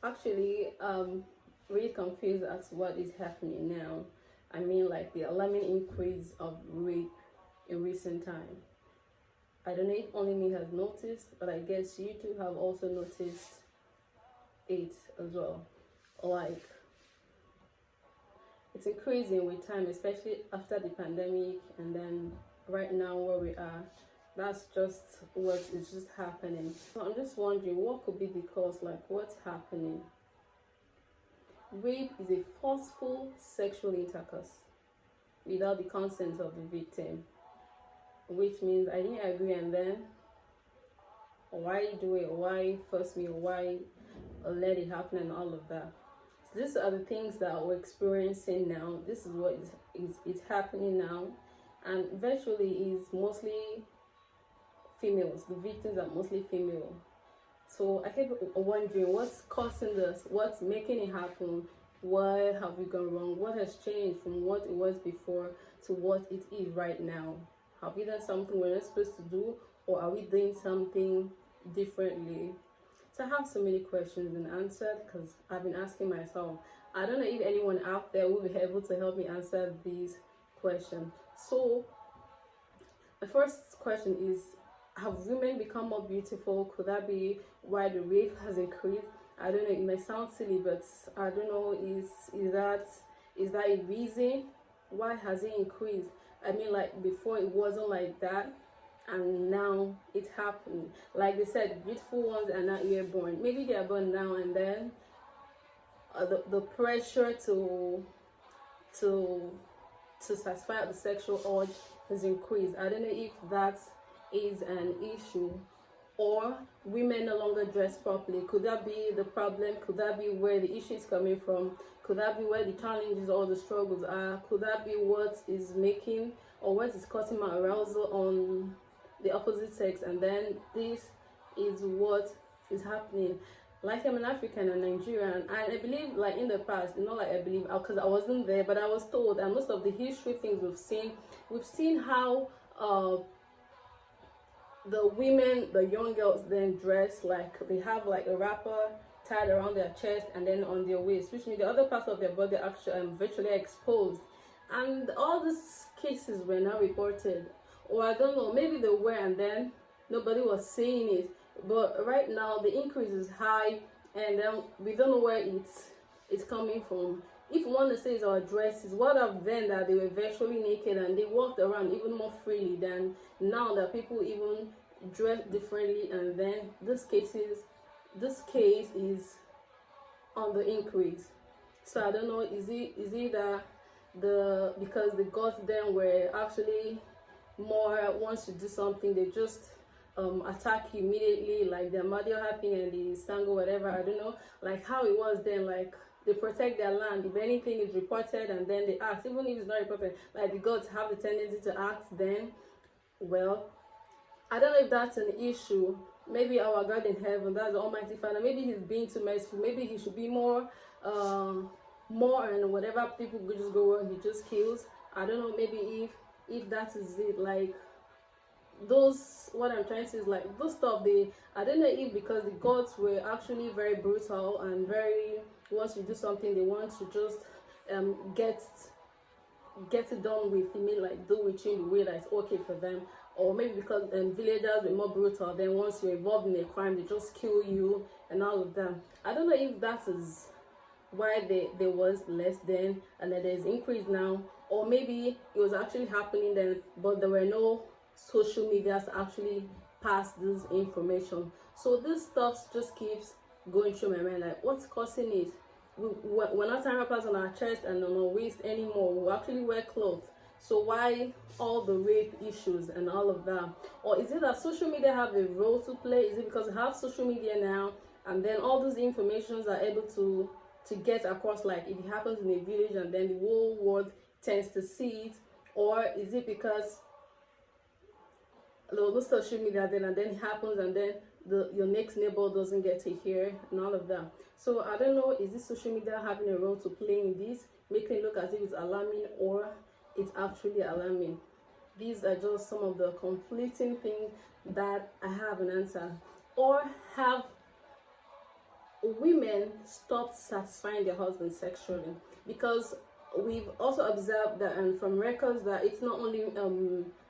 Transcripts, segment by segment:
Actually, really confused as to what is happening now. I mean, like the alarming increase of rape in recent time. I don't know if only me has noticed, but I guess you two have also noticed it as well. Like it's increasing with time, especially after the pandemic, and then right now where we are. That's just what is just happening. So I'm just wondering what could be the cause, like what's happening. Rape is a forceful sexual intercourse without the consent of the victim, which means I didn't agree, and then why do it, why force me, why let it happen, and all of that. So these are the things that we're experiencing now. This is what is happening now, and virtually is mostly females. The victims are mostly female. So I keep wondering what's causing this, what's making it happen, why have we gone wrong, what has changed from what it was before to what it is right now. Have we done something we're not supposed to do, or are we doing something differently? So I have so many questions and answered because I've been asking myself. I don't know if anyone out there will be able to help me answer these questions. So the first question is, have women become more beautiful? Could that be why the rape has increased? I don't know, it may sound silly, but I don't know, is that a reason? Why has it increased? I mean, like before it wasn't like that, and now it's happening. Like they said, beautiful ones are not airborne. Maybe they are born now, and then the pressure to to satisfy the sexual urge has increased. I don't know if that is an issue, or women no longer dress properly. Could that be the problem? Could that be where the issue is coming from? Could that be where the challenges or the struggles are? Could that be what is making or what is causing my arousal on the opposite sex? And then this is what is happening. Like I'm an African and Nigerian, and I believe, like in the past, not like I believe because I wasn't there, but I was told, and most of the history things we've seen how the women, the young girls, then dress like they have like a wrapper tied around their chest and then on their waist, which means the other parts of their body are actually virtually exposed. And all these cases were now reported, or I don't know, maybe they were and then nobody was saying it. But right now the increase is high, and then we don't know where it's coming from. If you want to say it's our dresses, what of then that they were virtually naked and they walked around even more freely than now that people even dress differently, and then this case is on the increase. So I don't know, is it that because the gods then were actually more, once you do something they just attack you immediately, like the Amadio happening and the Sango whatever, I don't know, like how it was then, like they protect their land. If anything is reported and then they act, even if it's not reported, like the gods have the tendency to act then. Well, I don't know if that's an issue. Maybe our God in heaven, that's the Almighty Father, maybe he's being too merciful. Maybe he should be more and whatever people could just go wrong, he just kills. I don't know, maybe if that is it. Like those, what I'm trying to say is like those stuff, they, I don't know if because the gods were actually very brutal and very, once you do something they want to just get it done with. You mean like do with you in the way that it's okay for them, or maybe because villagers were more brutal, then once you're involved in a crime they just kill you and all of that. I don't know if that is why there was less then and then there's increase now, or maybe it was actually happening then but there were no social medias to actually pass this information. So this stuff just keeps going through my mind, like what's causing it. We're not tying wrappers on our chest and on our waist anymore. We actually wear clothes. So why all the rape issues and all of that? Or is it that social media have a role to play? Is it because we have social media now and then all those informations are able to get across, like if it happens in a village and then the whole world tends to see it? Or is it because there was no social media then and then it happens and then your next neighbor doesn't get to hear and all of that? So I don't know, is this social media having a role to play in this, making it look as if it's alarming or it's actually alarming? These are just some of the conflicting things that I have an answer, or have women stopped satisfying their husbands sexually, because we've also observed that, and from records, that it's not only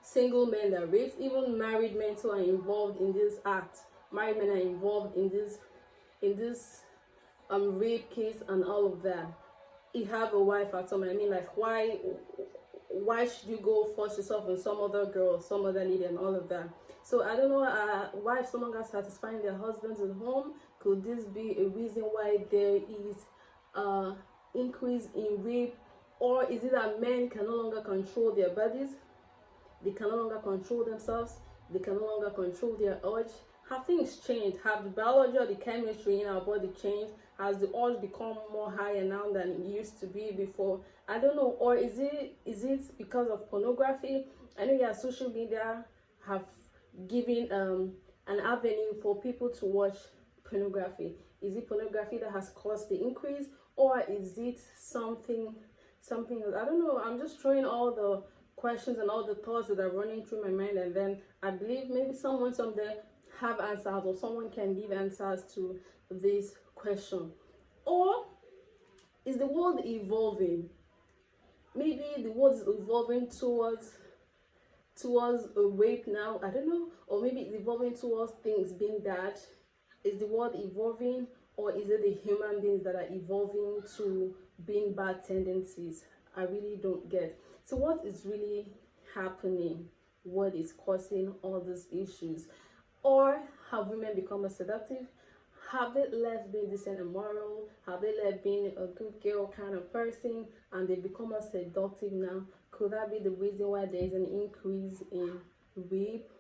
single men that rape, even married men too are involved in this act. Married men are involved in this rape case and all of that. You have a wife at home. I mean, like, why should you go force yourself on some other girl, some other lady, and all of that? So I don't know why, if someone got satisfying their husbands at home, could this be a reason why there is increase in rape? Or is it that men can no longer control their bodies? They can no longer control themselves. They can no longer control their urge. Have things changed? Have the biology or the chemistry in our body changed? Has the urge become more higher now than it used to be before? I don't know. Or is it because of pornography? I know, yeah, social media have given an avenue for people to watch pornography. Is it pornography that has caused the increase, or is it something else? I don't know. I'm just throwing all the questions and all the thoughts that are running through my mind, and then I believe maybe someone somewhere have answers, or someone can give answers to this question. Or is the world evolving? Maybe the world is evolving towards a rape now, I don't know. Or maybe it's evolving towards things being that. Is the world evolving, or is it the human beings that are evolving to being bad tendencies? I really don't get. So what is really happening? What is causing all these issues? Or have women become a seductive? Have they left being decent and moral? Have they left being a good girl kind of person, and they become a seductive now? Could that be the reason why there is an increase in rape?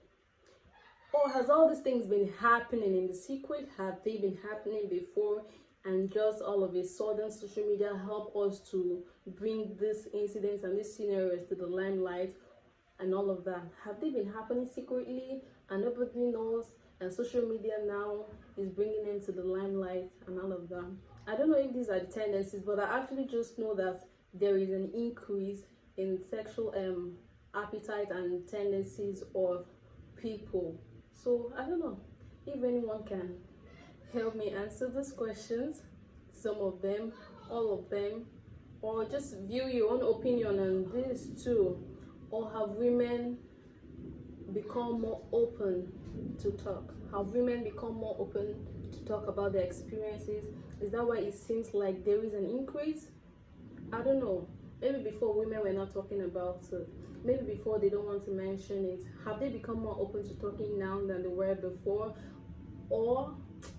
Or has all these things been happening in the secret? Have they been happening before, and just all of a sudden social media help us to bring these incidents and these scenarios to the limelight and all of that? Have they been happening secretly and nobody knows, and social media now is bringing them to the limelight and all of that? I don't know if these are the tendencies, but I actually just know that there is an increase in sexual appetite and tendencies of people. So I don't know if anyone can help me answer these questions, some of them, all of them, or just view your own opinion on this too. Or have women become more open to talk? Have women become more open to talk about their experiences? Is that why it seems like there is an increase? I don't know. Maybe before women were not talking about it. Maybe before they don't want to mention it. Have they become more open to talking now than they were before? Or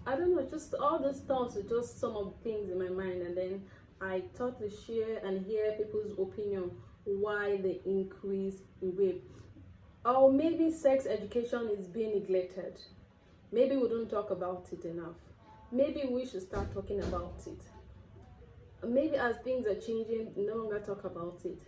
I don't know, just all those thoughts are just some of the things in my mind, and then I thought to share and hear people's opinion why the increase in rape. Or maybe sex education is being neglected. Maybe we don't talk about it enough. Maybe we should start talking about it. Maybe as things are changing, no longer talk about it.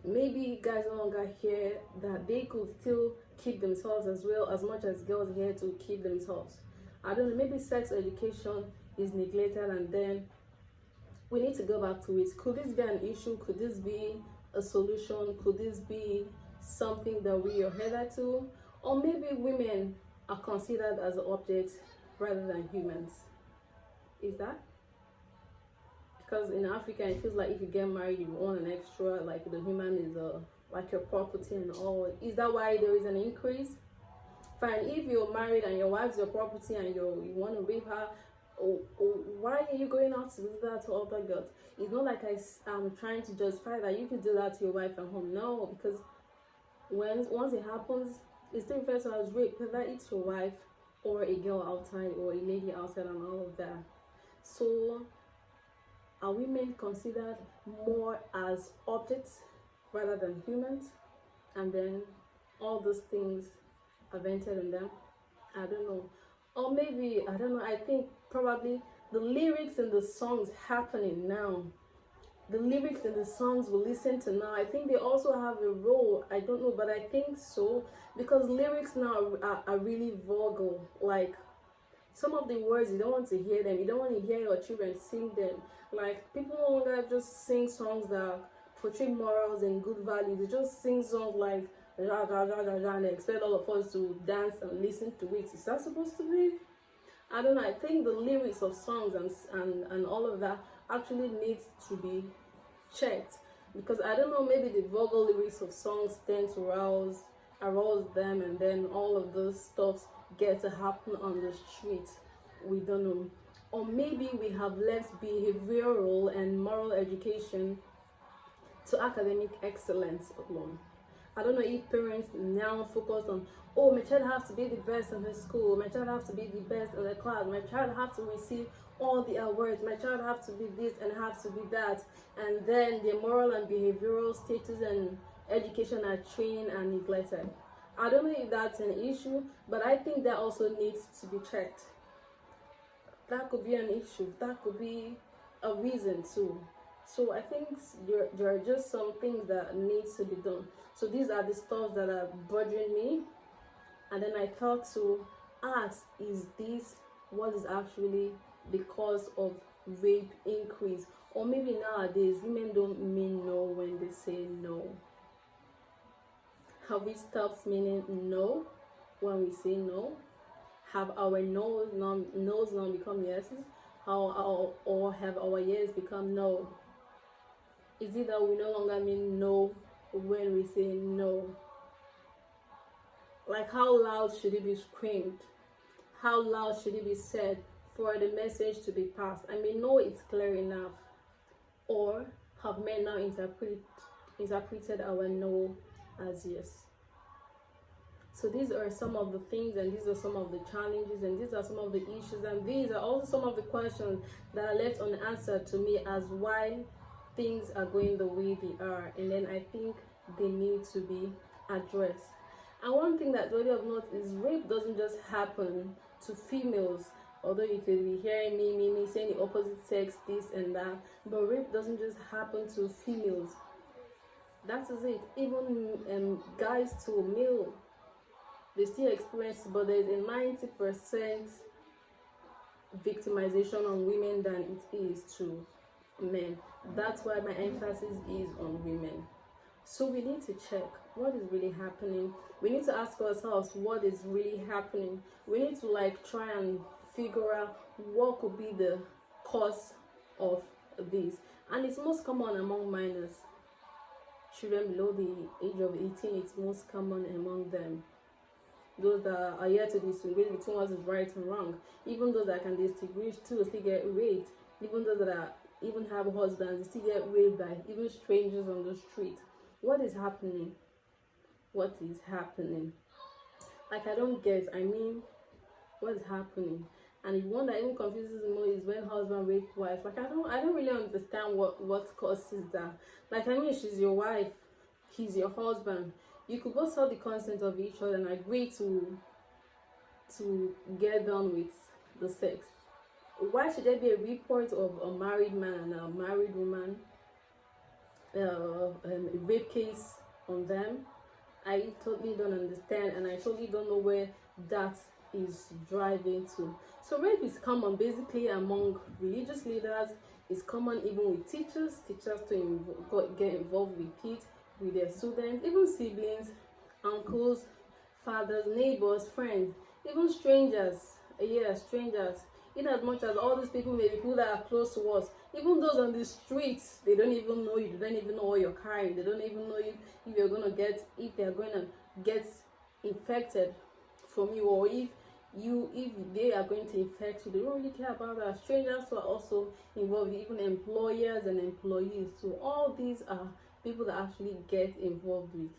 Maybe guys no longer hear that they could still keep themselves as well, as much as girls here to keep themselves. I don't know, maybe sex education is neglected, and then we need to go back to it. Could this be an issue? Could this be a solution? Could this be something that we are headed to? Or maybe women are considered as objects rather than humans. Is that? Because in Africa, it feels like if you get married, you want an extra, like the human is like your property and all. Is that why there is an increase? Fine, if you're married and your wife's your property and you want to rape her, why are you going out to do that to other girls? It's not like I'm trying to justify that you could do that to your wife at home. No, because once it happens, it's still referred to as rape, whether it's your wife or a girl outside or a lady outside and all of that. So are women considered more as objects rather than humans? And then all those things are vented on them? I don't know. Or maybe, I don't know, I think probably the lyrics in the songs happening now, the lyrics in the songs we listen to now, I think they also have a role. I don't know, but I think so, because lyrics now are really vulgar. Like, some of the words, you don't want to hear them. You don't want to hear your children sing them. Like, people no longer just sing songs that portray morals and good values. They just sing songs like and they expect all of us to dance and listen to it. Is that supposed to be? I don't know. I think the lyrics of songs and all of that actually needs to be checked, because I don't know, maybe the vulgar lyrics of songs tend to arouse them, and then all of those stuffs get to happen on the street. We don't know. Or maybe we have left behavioral and moral education to academic excellence alone. I don't know if parents now focus on, oh, my child have to be the best in the school, my child have to be the best in the class, my child have to receive all the awards, my child have to be this and have to be that, and then the moral and behavioral status and education are training and neglected. I don't know if that's an issue, but I think that also needs to be checked. That could be an issue, that could be a reason too. So I think there are just some things that needs to be done. So these are the stuff that are bothering me, and then I thought to ask, is this what is actually the cause of rape increase? Or maybe nowadays women don't mean no when they say no. Have we stopped meaning no when we say no? Have our no's now become yeses? Or have our yes become no? Is it that we no longer mean no when we say no? Like, how loud should it be screamed? How loud should it be said for the message to be passed? I mean, no, it's clear enough. Or have men now interpreted our no as yes? So these are some of the things, and these are some of the challenges, and these are some of the issues, and these are also some of the questions that are left unanswered to me as why things are going the way they are, and then I think they need to be addressed. And one thing that's worthy of note is rape doesn't just happen to females, although you could be hearing me saying the opposite sex this and that, but rape doesn't just happen to females. That is it. Even guys to male, they still experience it, but there's a 90% victimization on women than it is to men. That's why my emphasis is on women. So we need to check what is really happening. We need to ask ourselves what is really happening. We need to try and figure out what could be the cause of this. And it's most common among minors. Children below the age of 18, it's most common among them. Those that are yet to distinguish between what is right and wrong. Even those that can distinguish too still get raped. Even those that even have husbands, they still get raped by even strangers on the street. What is happening? What is happening? I don't get. I mean, what is happening? And the one that even confuses me more is when husband rape wife. I don't really understand what causes that. She's your wife, he's your husband. You could both have the consent of each other and agree to get done with the sex. Why should there be a report of a married man and a married woman, a rape case on them? I totally don't understand, and I totally don't know where that is driving to. So rape is common basically among religious leaders. It's common even with teachers to get involved with it, with their students, even siblings, uncles, fathers, neighbors, friends, even strangers. Strangers. In as much as all these people may be people that are close to us, even those on the streets, they don't even know you, they don't even know what you're carrying, they don't even know if they're going to get infected from you, or if they are going to infect you. They don't really care about that. Strangers who are also involved, even employers and employees. So all these are people that actually get involved with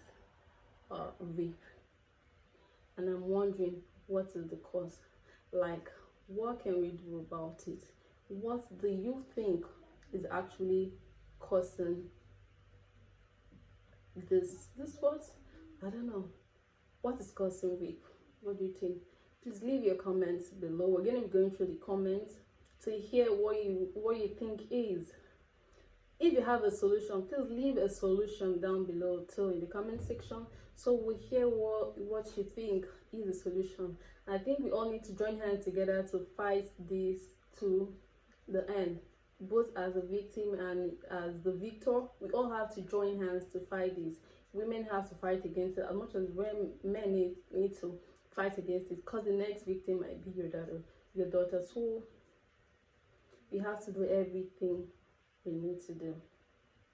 rape. And I'm wondering, what is the cause? What can we do about it? What do you think is actually causing this what? I don't know. What is causing rape? What do you think? Please leave your comments below. We're going to be going through the comments to hear what you think is. If you have a solution, please leave a solution down below too in the comment section, so we hear what you think is the solution. I think we all need to join hands together to fight this to the end, both as a victim and as the victor. We all have to join hands to fight this. Women have to fight against it as much as men need to fight against it, because the next victim might be your daughter, your daughter. So we have to do everything we need to do.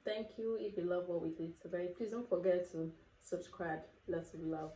Thank you. If you love what we did today, please don't forget to subscribe. Lots of love.